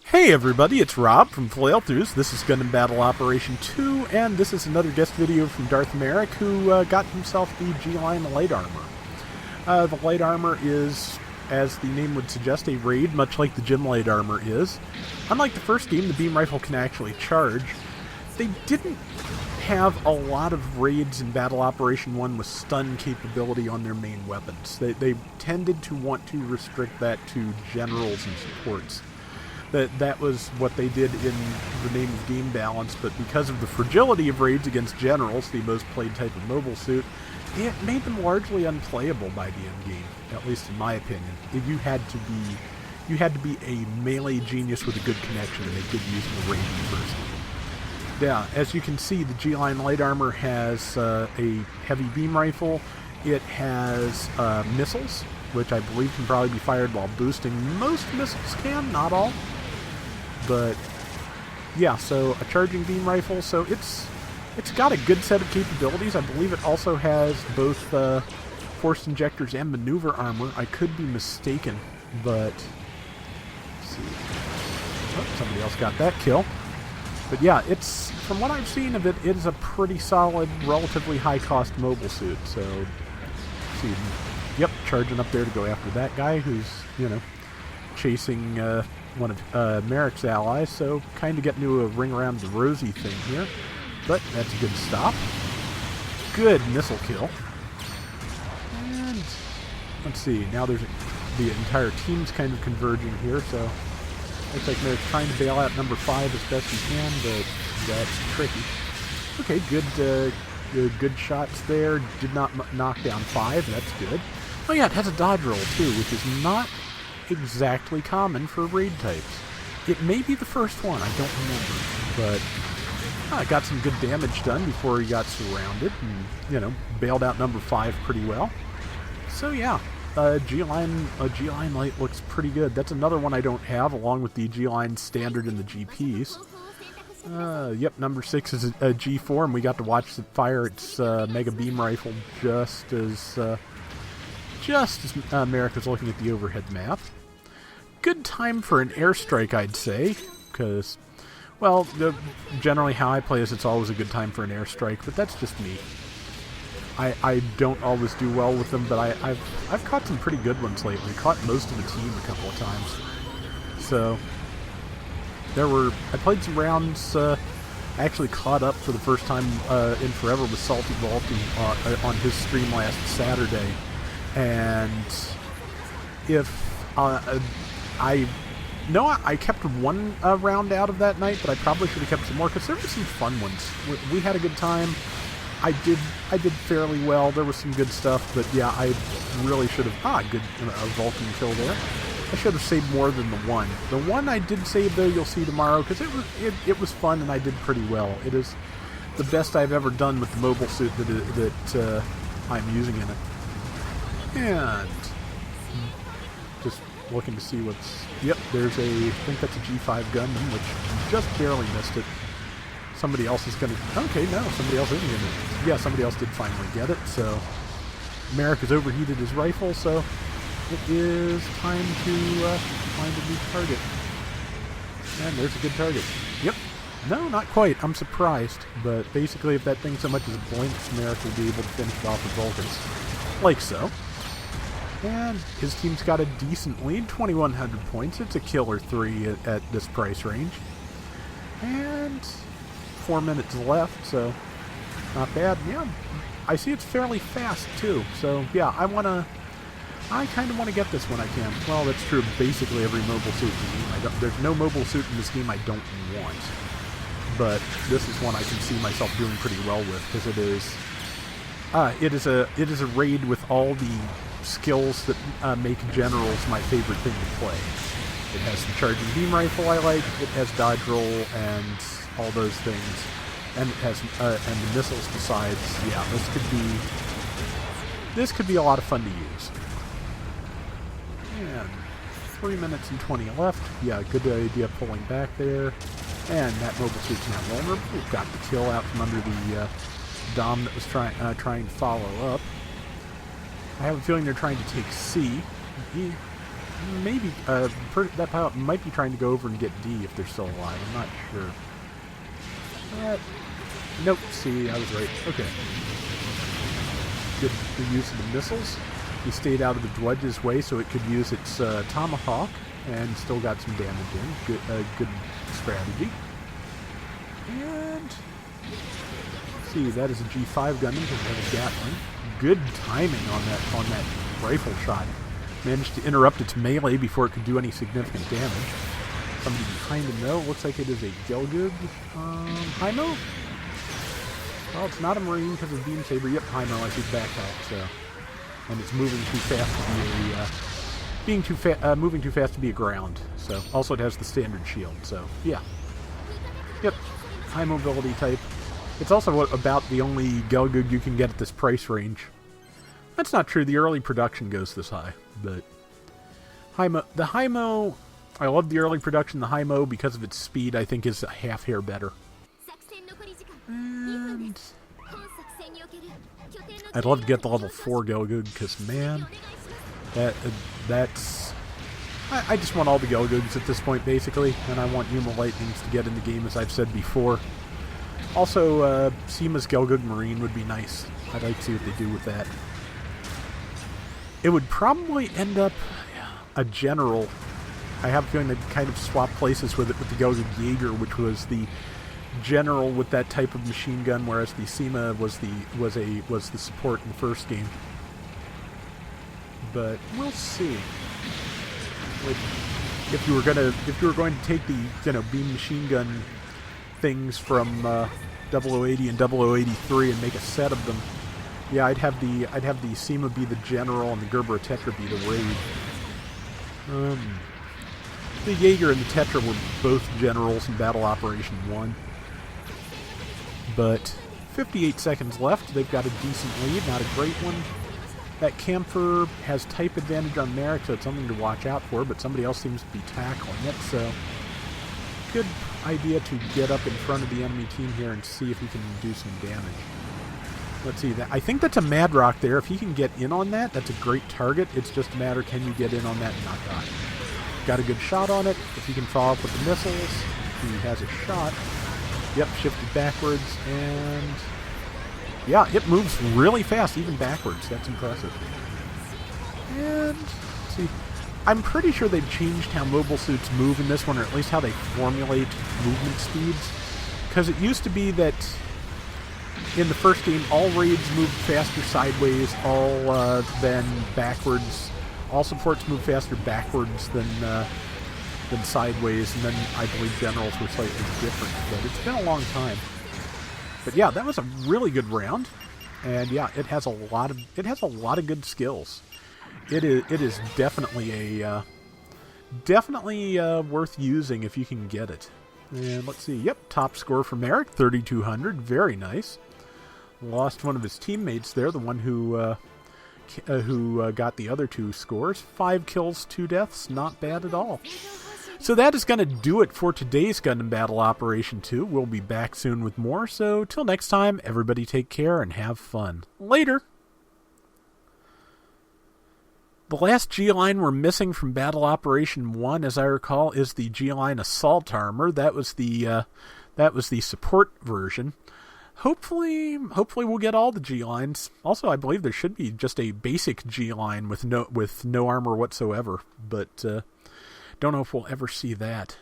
Hey everybody, it's Rob from Flailthroughs. This is Gundam Battle Operation 2, and this is another guest video from Darth Merrick, who got himself the G-Line Light Armor. The Light Armor is, as the name would suggest, a raid, much like the Gym Light Armor is. Unlike the first game, the beam rifle can actually charge. They didn't have a lot of raids in Battle Operation 1 with stun capability on their main weapons. They tended to want to restrict that to generals and supports. That was what they did in the name of game balance, but because of the fragility of raids against generals, the most played type of mobile suit, it made them largely unplayable by the end game, at least in my opinion. You had to be a melee genius with a good connection to make good use of a raid in the first game. Yeah, as you can see, the G-Line Light Armor has a heavy beam rifle. It has missiles, which I believe can probably be fired while boosting. Most missiles can, not all. But yeah, so a charging beam rifle. So it's got a good set of capabilities. I believe it also has both force injectors and maneuver armor. I could be mistaken, but let's see. Oh, somebody else got that kill. But yeah, it's, from what I've seen of it, it is a pretty solid, relatively high-cost mobile suit. So, let's see. Yep, charging up there to go after that guy who's, chasing one of Merrick's allies. So, kind of getting to a ring around the rosy thing here. But that's a good stop. Good missile kill. And let's see. Now there's the entire team's kind of converging here. So, looks like Merrick's trying to bail out number 5 as best he can, but that's tricky. Okay, good shots there. Did not knock down 5. That's good. Oh yeah, it has a dodge roll too, which is not exactly common for raid types. It may be the first one, I don't remember, but got some good damage done before he got surrounded, and bailed out number 5 pretty well. So yeah, G-Line Light looks pretty good. That's another one I don't have, along with the G-Line Standard and the GPs. Yep, number 6 is a G4, and we got to watch it fire its Mega Beam Rifle just as Merrick was looking at the overhead map. Good time for an airstrike, I'd say, because, well, generally how I play is it's always a good time for an airstrike, but that's just me. I don't always do well with them, but I've caught some pretty good ones lately. Caught most of the team a couple of times. So I played some rounds. I actually caught up for the first time in forever with Salty Vaulty on his stream last Saturday. And if I kept one round out of that night, but I probably should have kept some more because there were some fun ones. We had a good time. I did fairly well. There was some good stuff, but yeah, I really should have. Good Vulcan kill there. I should have saved more than the one. The one I did save, though, you'll see tomorrow, because it was fun and I did pretty well. It is the best I've ever done with the mobile suit that I'm using in it. And just looking to see what's. Yep, there's I think that's a G5 Gundam, which just barely missed it. Somebody else is going to... Okay, no, somebody else isn't going to... Yeah, somebody else did finally get it, so... Merrick has overheated his rifle, so... It is time to find a new target. And there's a good target. Yep. No, not quite. I'm surprised. But basically, if that thing so much as blinks, Merrick will be able to finish it off with Vulcans. Like so. And his team's got a decent lead, 2,100 points. It's a killer 3 at this price range. And... 4 minutes left, so not bad. Yeah, I see it's fairly fast too. So yeah, I kind of want to get this when I can. Well, that's true of basically every mobile suit in the game. There's no mobile suit in this game I don't want, but this is one I can see myself doing pretty well with because it is a raid with all the skills that make generals my favorite thing to play. It has the charging beam rifle I like. It has dodge roll and all those things, and it has and the missiles besides. Yeah, this could be a lot of fun to use. And 3 minutes and 20 left. Yeah, good idea pulling back there. And that mobile suit's now vulnerable. We've got the kill out from under the Dom that was trying to follow up. I have a feeling they're trying to take C. maybe that pilot might be trying to go over and get D if they're still alive. I'm not sure. Nope. See, I was right. Okay. Good use of the missiles. He stayed out of the Dwudge's way so it could use its tomahawk and still got some damage in. Good strategy. And see, that is a G5 Gundam because it has a Gatling. Good timing on that rifle shot. Managed to interrupt its melee before it could do any significant damage. Somebody behind him though. Looks like it is a Gelgug. Hymo? Well, it's not a Marine because of Beam Saber. Yep, Hymo. I see backpack. So, and it's moving too fast to be moving too fast to be a ground. So, also it has the standard shield. So, yeah. Yep, high mobility type. It's also about the only Gelgug you can get at this price range. That's not true. The early production goes this high, but the Hymo, I love the early production. The Hymo, because of its speed, I think is a half hair better. And I'd love to get the level 4 Gelgug because, man, that's... I just want all the Gelgugs at this point, basically, and I want Yuma Lightnings to get in the game, as I've said before. Also, Seema's Gelgug Marine would be nice. I'd like to see what they do with that. It would probably end up a General. I have a feeling they'd kind of swap places with it with the Gelgug Jaeger, which was the General with that type of machine gun, whereas the Seema was the support in the first game. But we'll see. Like, if you were going to take the beam machine gun things from 0080 and 0083 and make a set of them, yeah, I'd have the Seema be the General and the Gerber Tetra be the Raid. The Jaeger and the Tetra were both Generals in Battle Operation 1. But 58 seconds left. They've got a decent lead, not a great one. That Camphor has type advantage on Merrick, so it's something to watch out for, but somebody else seems to be tackling it, so good idea to get up in front of the enemy team here and see if he can do some damage. Let's see, I think that's a Mad Rock there. If he can get in on that, that's a great target. It's just a matter, can you get in on that and not die? Got a good shot on it. If he can follow up with the missiles, he has a shot. Yep, shifted backwards, and yeah, it moves really fast, even backwards. That's impressive. And let's see, I'm pretty sure they've changed how mobile suits move in this one, or at least how they formulate movement speeds. Because it used to be that in the first game, all raids moved faster sideways, all then backwards. All supports move faster backwards than sideways, and then I believe generals were slightly different. But it's been a long time. But yeah, that was a really good round, and yeah, it has a lot of good skills. It is definitely worth using if you can get it. And let's see. Yep, top score from Eric, 3,200. Very nice. Lost one of his teammates there, the one who got the other two scores. 5 kills, 2 deaths. Not bad at all. So that is going to do it for today's Gundam Battle Operation 2. We'll be back soon with more. So till next time, everybody take care and have fun. Later! The last G-Line we're missing from Battle Operation 1, as I recall, is the G-Line Assault Armor. That was the support version. Hopefully we'll get all the G-Lines. Also, I believe there should be just a basic G-Line with no armor whatsoever, but don't know if we'll ever see that.